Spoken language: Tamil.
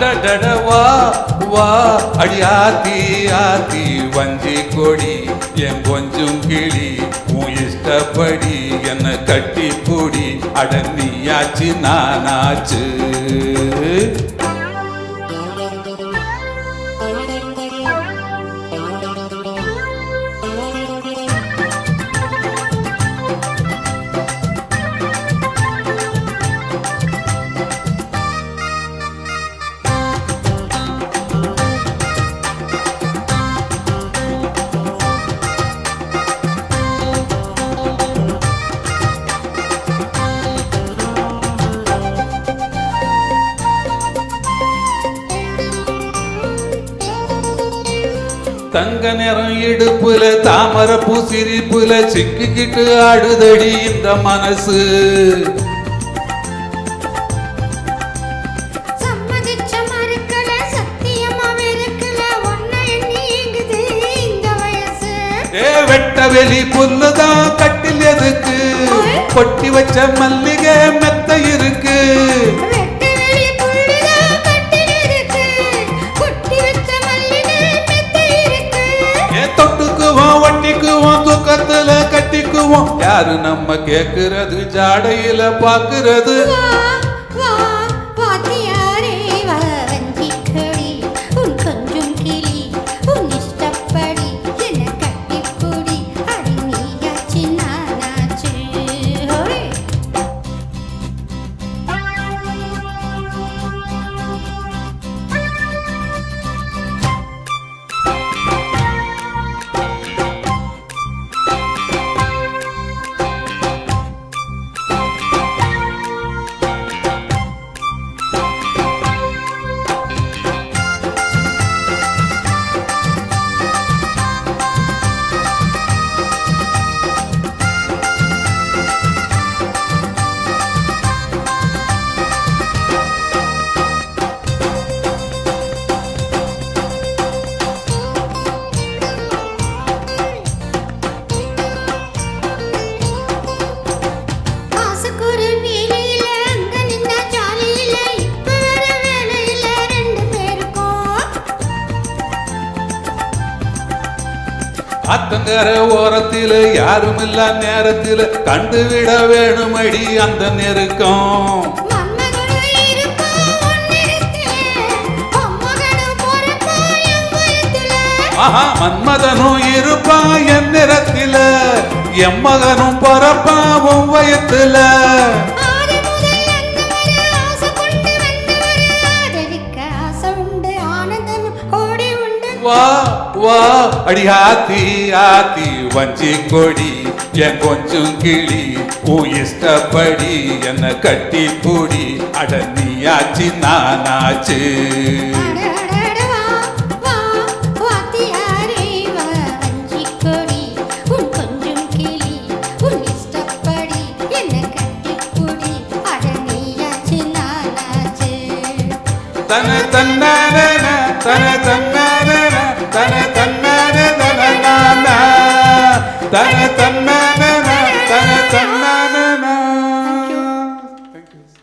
அடடடவா வா அடியாத்தி ஆத்தி வஞ்சி கொடி என் கொஞ்சம் கிளி உன் இஷ்டப்படி என்ன கட்டி கூடி அட நீயாச்சு நானாச்சு. தங்க நிறம் இடுப்புல தாமர பூசிரிப்புல சிக்கிக்கிட்டு ஆடுதடி இந்த மனசு. வெட்ட வெளி புல்லுதான் கட்டில் எதுக்கு கொட்டி வச்ச மல்லிகை மெத்த இருக்கு. ஒட்டிக்குவோம் துக்கத்துல கட்டிக்குவோம் யாரு நம்ம கேக்குறது ஜாடையில பாக்குறது. அத்தங்கர ஓரத்தில யாரும் இல்ல நேரத்தில கண்டுவிட வேணுமடி அந்த நெருக்கம். மன்மதனும் இருப்பா என் நிறத்தில என் மகனும் பொறப்பா உன் வயத்துல. வா வா அடியாத்தி ஆத்தி வஞ்சி கொடி என் கொஞ்சம் கிளி உன் இஷ்டப்படி என்ன கட்டி கூடி அட நீயாச்சு நானாச்சு. தன தன்னான தன தன்னான தன தன்னான தன தன தன்னான